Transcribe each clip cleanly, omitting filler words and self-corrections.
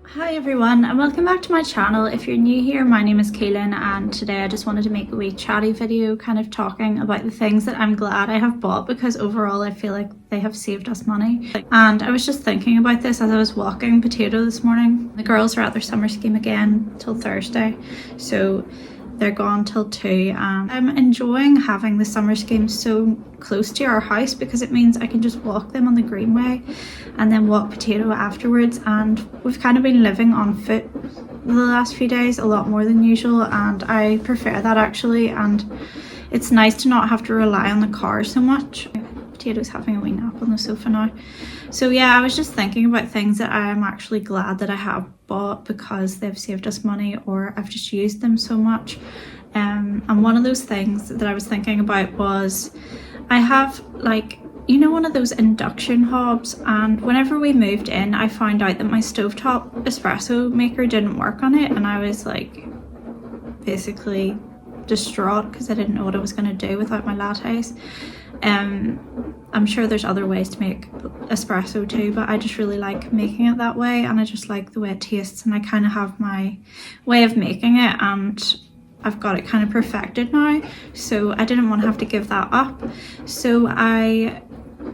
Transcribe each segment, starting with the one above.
Hi everyone and welcome back to my channel. If you're new here, my name is Kaylin and today I just wanted to make a wee chatty video kind of talking about the things that I'm glad I have bought, because overall I feel like they have saved us money. And I was just thinking about this as I was walking Potato this morning. The girls are at their summer scheme again till Thursday, so they're gone till 2, and I'm enjoying having the summer scheme so close to our house because it means I can just walk them on the greenway and then walk Potato afterwards. And we've kind of been living on foot the last few days, a lot more than usual, and I prefer that actually, and it's nice to not have to rely on the car so much. Potato's having a wee nap on the sofa now. So yeah, I was just thinking about things that I am actually glad that I have bought because they've saved us money, or I've just used them so much. And one of those things that I was thinking about was I have, like, you know, one of those induction hobs, and whenever we moved in I found out that my stovetop espresso maker didn't work on it, and I was like basically distraught because I didn't know what I was going to do without my lattes. I'm sure there's other ways to make espresso too, but I just really like making it that way, and I just like the way it tastes, and I kind of have my way of making it and I've got it kind of perfected now, so I didn't want to have to give that up. So I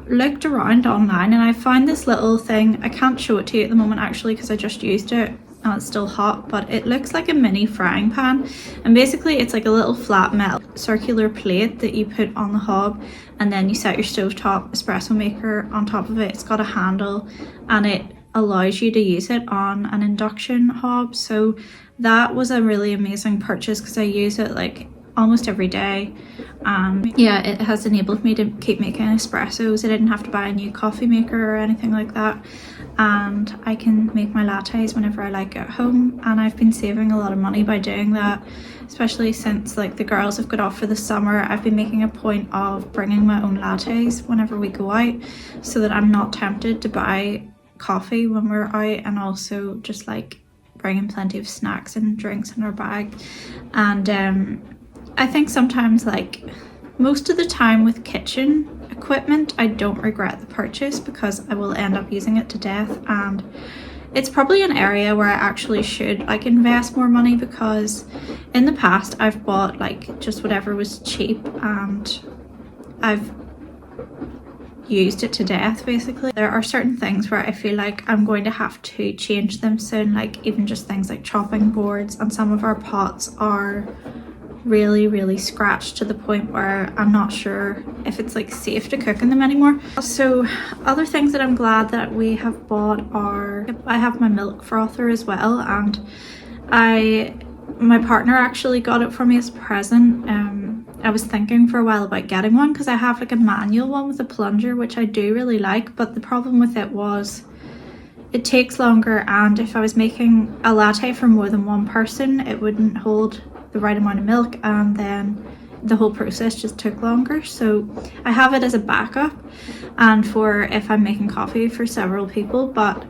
looked around online and I found this little thing. I can't show it to you at the moment actually because I just used it and it's still hot, but it looks like a mini frying pan, and basically it's like a little flat metal circular plate that you put on the hob, and then you set your stovetop espresso maker on top of it. It's got a handle and it allows you to use it on an induction hob. So that was a really amazing purchase because I use it like almost every day. Yeah, it has enabled me to keep making espressos. I didn't have to buy a new coffee maker or anything like that, and I can make my lattes whenever I like at home, and I've been saving a lot of money by doing that, especially since like the girls have got off for the summer. I've been making a point of bringing my own lattes whenever we go out so that I'm not tempted to buy coffee when we're out, and also just like bringing plenty of snacks and drinks in our bag. And I think sometimes, like most of the time with kitchen equipment, I don't regret the purchase because I will end up using it to death, and it's probably an area where I actually should like invest more money, because in the past I've bought like just whatever was cheap and I've used it to death basically. There are certain things where I feel like I'm going to have to change them soon, like even just things like chopping boards, and some of our pots are really scratched to the point where I'm not sure if it's like safe to cook in them anymore. So other things that I'm glad that we have bought are, I have my milk frother as well, and my partner actually got it for me as a present. I was thinking for a while about getting one because I have like a manual one with a plunger, which I do really like, but the problem with it was it takes longer, and if I was making a latte for more than one person it wouldn't hold the right amount of milk, and then the whole process just took longer. So I have it as a backup and for if I'm making coffee for several people, but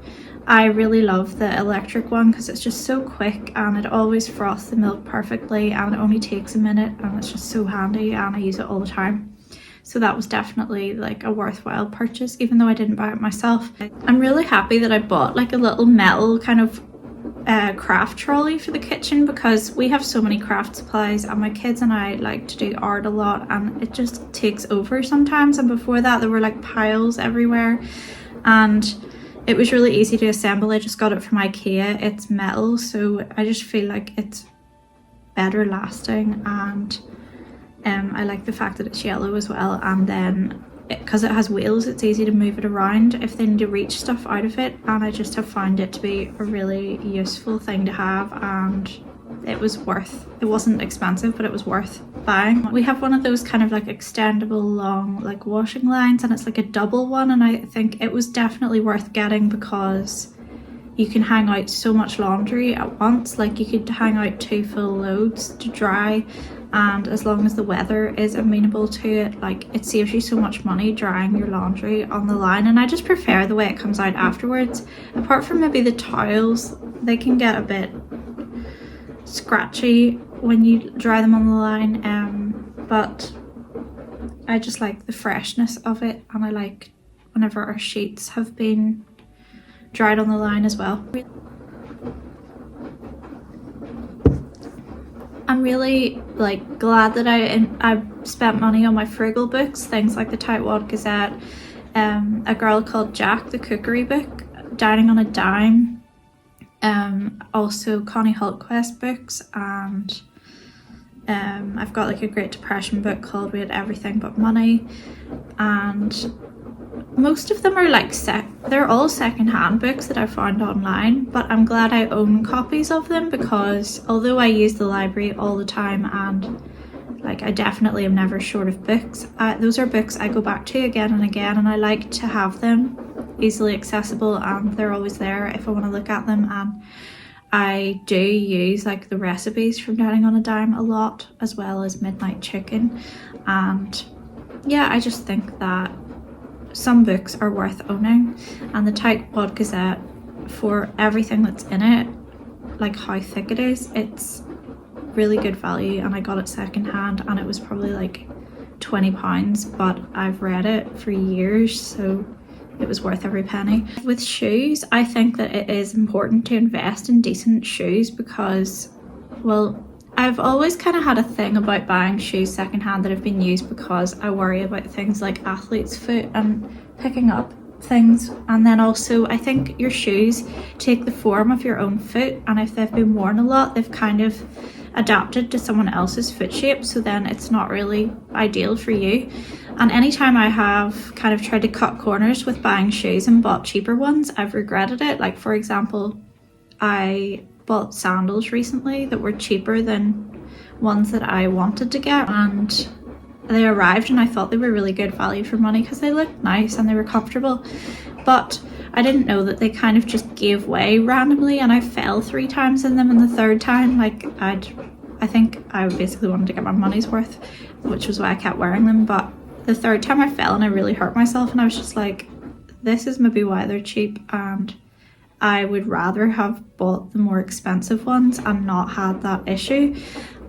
I really love the electric one because it's just so quick and it always froths the milk perfectly, and it only takes a minute, and it's just so handy and I use it all the time. So that was definitely like a worthwhile purchase, even though I didn't buy it myself. I'm really happy that I bought like a little metal kind of craft trolley for the kitchen, because we have so many craft supplies and my kids and I like to do art a lot, and it just takes over sometimes. And before that there were like piles everywhere and it was really easy to assemble. I just got it from IKEA. It's metal, so I just feel like it's better lasting, and I like the fact that it's yellow as well. And then because it has wheels, it's easy to move it around if they need to reach stuff out of it, and I just have found it to be a really useful thing to have, and it wasn't expensive, but it was worth buying. We have one of those kind of like extendable long like washing lines, and it's like a double one, and I think it was definitely worth getting because you can hang out so much laundry at once. Like you could hang out 2 full loads to dry, and as long as the weather is amenable to it, like it saves you so much money drying your laundry on the line. And I just prefer the way it comes out afterwards. Apart from maybe the towels, they can get a bit scratchy when you dry them on the line, but I just like the freshness of it, and I like whenever our sheets have been dried on the line as well. I'm really like glad that I spent money on my Frugal books, things like the Tightwad Gazette, a girl called Jack, the cookery book, Dining on a Dime, also Connie Hultquist books, and I've got like a Great Depression book called We Had Everything But Money, and most of them are like they're all second-hand books that I found online, but I'm glad I own copies of them, because although I use the library all the time and like I definitely am never short of books, those are books I go back to again and again, and I like to have them easily accessible, and they're always there if I want to look at them. And I do use like the recipes from Dining on a Dime a lot, as well as Midnight Chicken, and yeah, I just think that some books are worth owning, and the Tightwad Gazette, for everything that's in it, like how thick it is, it's really good value, and I got it secondhand and it was probably like £20, but I've read it for years, so it was worth every penny. With shoes, I think that it is important to invest in decent shoes because, well, I've always kind of had a thing about buying shoes secondhand that have been used, because I worry about things like athlete's foot and picking up things. And then also I think your shoes take the form of your own foot, and if they've been worn a lot, they've kind of adapted to someone else's foot shape, so then it's not really ideal for you. And anytime I have kind of tried to cut corners with buying shoes and bought cheaper ones, I've regretted it. Like for example, I bought sandals recently that were cheaper than ones that I wanted to get, and they arrived and I thought they were really good value for money because they looked nice and they were comfortable, but I didn't know that they kind of just gave way randomly, and I fell 3 times in them, and the third time like I think I basically wanted to get my money's worth, which was why I kept wearing them. But the third time I fell and I really hurt myself, and I was just like, this is maybe why they're cheap, and I would rather have bought the more expensive ones and not had that issue.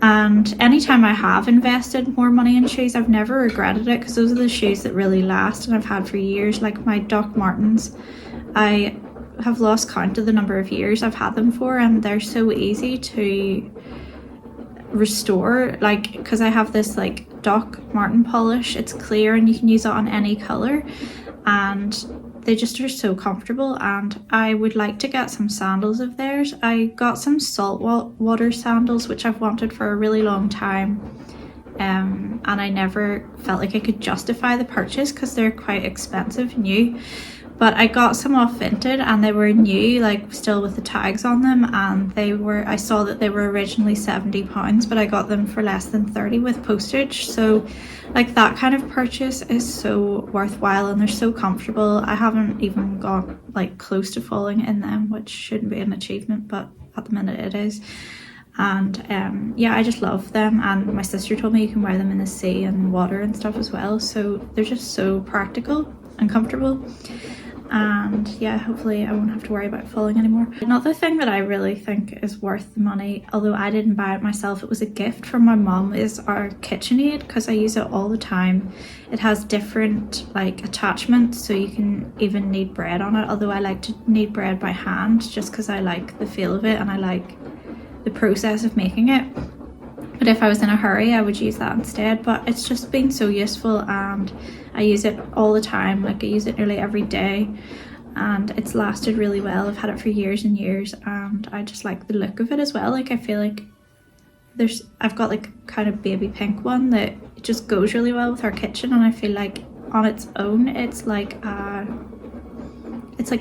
And anytime I have invested more money in shoes, I've never regretted it, because those are the shoes that really last and I've had for years. Like my Doc Martens, I have lost count of the number of years I've had them for, and they're so easy to restore, like because I have this like Doc Marten polish. It's clear and you can use it on any colour, and they just are so comfortable. And I would like to get some sandals of theirs. I got some salt water sandals, which I've wanted for a really long time, and I never felt like I could justify the purchase because they're quite expensive new. But I got some off Vinted and they were new, like still with the tags on them, and I saw that they were originally £70, but I got them for less than 30 with postage. So like that kind of purchase is so worthwhile, and they're so comfortable. I haven't even got like close to falling in them, which shouldn't be an achievement, but at the minute it is. And yeah, I just love them, and my sister told me you can wear them in the sea and water and stuff as well, so they're just so practical and comfortable. And yeah, hopefully I won't have to worry about falling anymore. Another thing that I really think is worth the money, although I didn't buy it myself, it was a gift from my mum, is our KitchenAid, because I use it all the time. It has different like attachments, so you can even knead bread on it, although I like to knead bread by hand just because I like the feel of it and I like the process of making it. But if I was in a hurry, I would use that instead. But it's just been so useful, and I use it all the time. Like I use it nearly every day, and it's lasted really well. I've had it for years and years, and I just like the look of it as well. Like I feel like I've got like kind of baby pink one that just goes really well with our kitchen, and I feel like on its own it's like a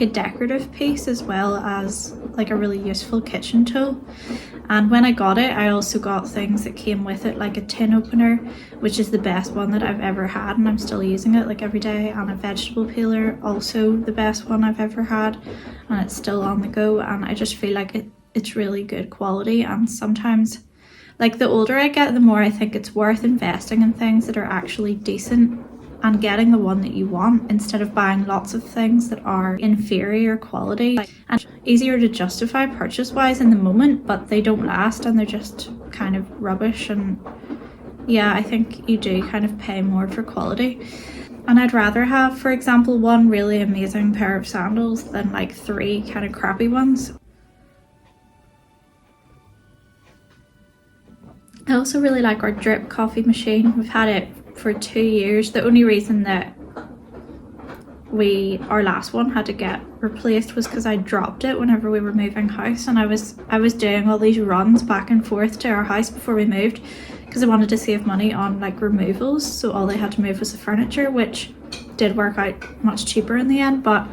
decorative piece as well as like a really useful kitchen tool. And when I got it, I also got things that came with it, like a tin opener, which is the best one that I've ever had, and I'm still using it like every day, and a vegetable peeler, also the best one I've ever had, and it's still on the go. And I just feel like it's really good quality. And sometimes, like, the older I get, the more I think it's worth investing in things that are actually decent and getting the one that you want instead of buying lots of things that are inferior quality and easier to justify purchase wise in the moment, but they don't last and they're just kind of rubbish. And yeah, I think you do kind of pay more for quality. And I'd rather have, for example, one really amazing pair of sandals than like 3 kind of crappy ones. I also really like our drip coffee machine. We've had it for 2 years. The only reason that our last one had to get replaced was because I dropped it whenever we were moving house, and I was doing all these runs back and forth to our house before we moved because I wanted to save money on like removals, so all they had to move was the furniture, which did work out much cheaper in the end. But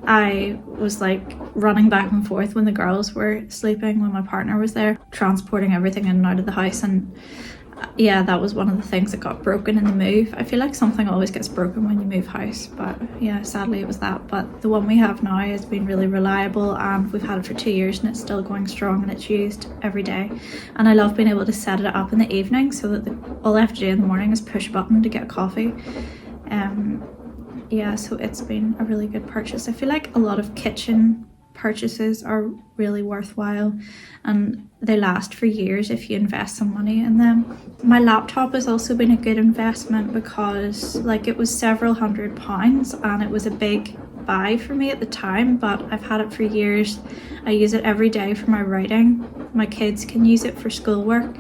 I was like running back and forth when the girls were sleeping, when my partner was there, transporting everything in and out of the house. And yeah, that was one of the things that got broken in the move. I feel like something always gets broken when you move house, but yeah, sadly it was that. But the one we have now has been really reliable, and we've had it for 2 years and it's still going strong, and it's used every day. And I love being able to set it up in the evening so that all I have to do in the morning is push a button to get coffee. Yeah, so it's been a really good purchase. I feel like a lot of kitchen purchases are really worthwhile and they last for years if you invest some money in them. My laptop has also been a good investment because like it was several £100 and it was a big buy for me at the time, but I've had it for years. I use it every day for my writing. My kids can use it for schoolwork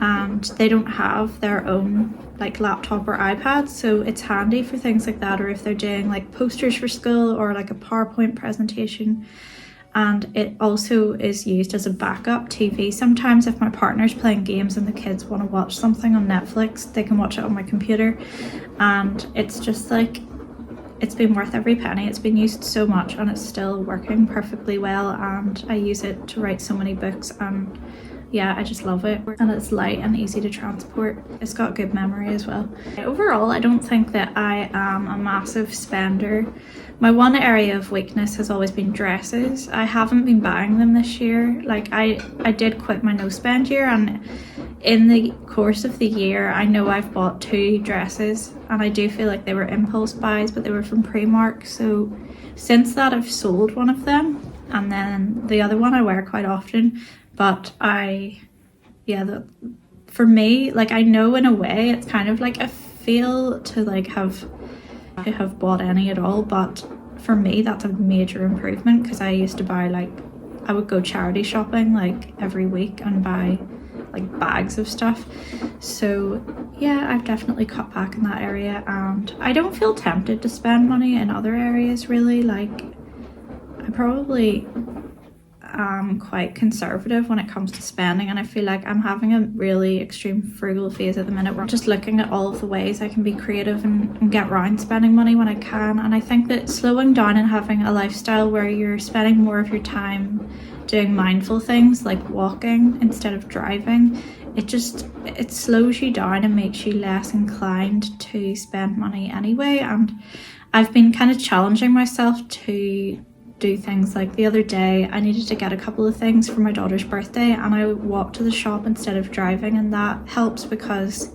and they don't have their own like laptop or iPad, so it's handy for things like that, or if they're doing like posters for school or like a PowerPoint presentation. And it also is used as a backup TV. Sometimes if my partner's playing games and the kids want to watch something on Netflix, they can watch it on my computer, and it's just like, it's been worth every penny. It's been used so much and it's still working perfectly well, and I use it to write so many books, and yeah, I just love it. And it's light and easy to transport. It's got good memory as well. Overall, I don't think that I am a massive spender. My one area of weakness has always been dresses. I haven't been buying them this year. Like I did quit my no spend year, and in the course of the year I know I've bought 2 dresses, and I do feel like they were impulse buys, but they were from Primark. So since that I've sold one of them, and then the other one I wear quite often. But for me, like, I know in a way it's kind of like a fail to like have bought any at all, but for me that's a major improvement, because I used to buy, like, I would go charity shopping like every week and buy like bags of stuff. So yeah, I've definitely cut back in that area, and I don't feel tempted to spend money in other areas really. Like, I probably quite conservative when it comes to spending, and I feel like I'm having a really extreme frugal phase at the minute where I'm just looking at all of the ways I can be creative and get around spending money when I can. And I think that slowing down and having a lifestyle where you're spending more of your time doing mindful things like walking instead of driving, it slows you down and makes you less inclined to spend money anyway. And I've been kind of challenging myself to do things. Like the other day I needed to get a couple of things for my daughter's birthday, and I walked to the shop instead of driving, and that helps because,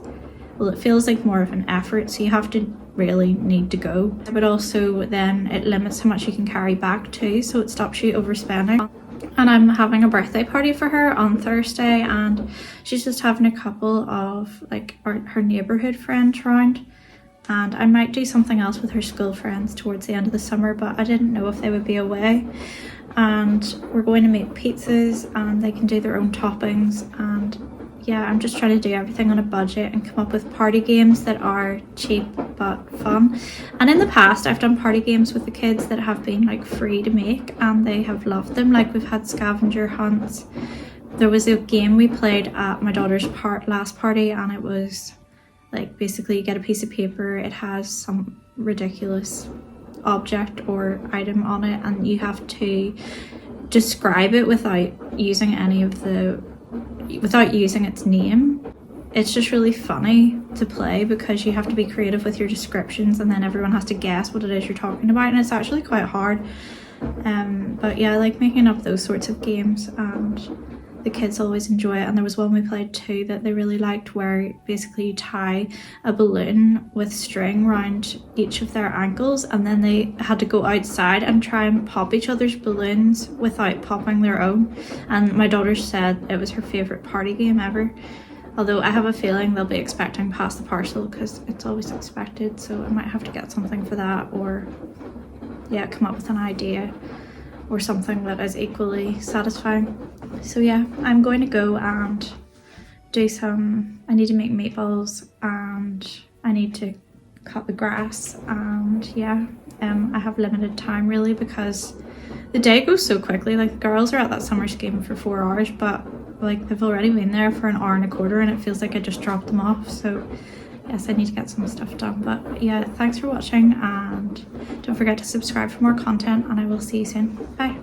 well, it feels like more of an effort, so you have to really need to go, but also then it limits how much you can carry back too, so it stops you overspending. And I'm having a birthday party for her on Thursday, and she's just having a couple of like her neighbourhood friends around. And I might do something else with her school friends towards the end of the summer, but I didn't know if they would be away. And we're going to make pizzas and they can do their own toppings. And yeah, I'm just trying to do everything on a budget and come up with party games that are cheap but fun. And in the past I've done party games with the kids that have been like free to make, and they have loved them. Like, we've had scavenger hunts. There was a game we played at my daughter's last party, and it was Like basically you get a piece of paper, it has some ridiculous object or item on it, and you have to describe it without using its name. It's just really funny to play because you have to be creative with your descriptions, and then everyone has to guess what it is you're talking about, and it's actually quite hard. But yeah, I like making up those sorts of games, and the kids always enjoy it. And there was one we played too that they really liked, where basically you tie a balloon with string around each of their ankles, and then they had to go outside and try and pop each other's balloons without popping their own. And my daughter said it was her favourite party game ever. Although I have a feeling they'll be expecting Pass the Parcel because it's always expected, so I might have to get something for that, or yeah, come up with an idea or something that is equally satisfying. So yeah, I'm going to go and do I need to make meatballs, and I need to cut the grass, and yeah, I have limited time really because the day goes so quickly. Like, the girls are at that summer scheme for 4 hours, but like they've already been there for an hour and a quarter, and it feels like I just dropped them off. So yes, I need to get some stuff done. But yeah, thanks for watching, and don't forget to subscribe for more content, and I will see you soon. Bye.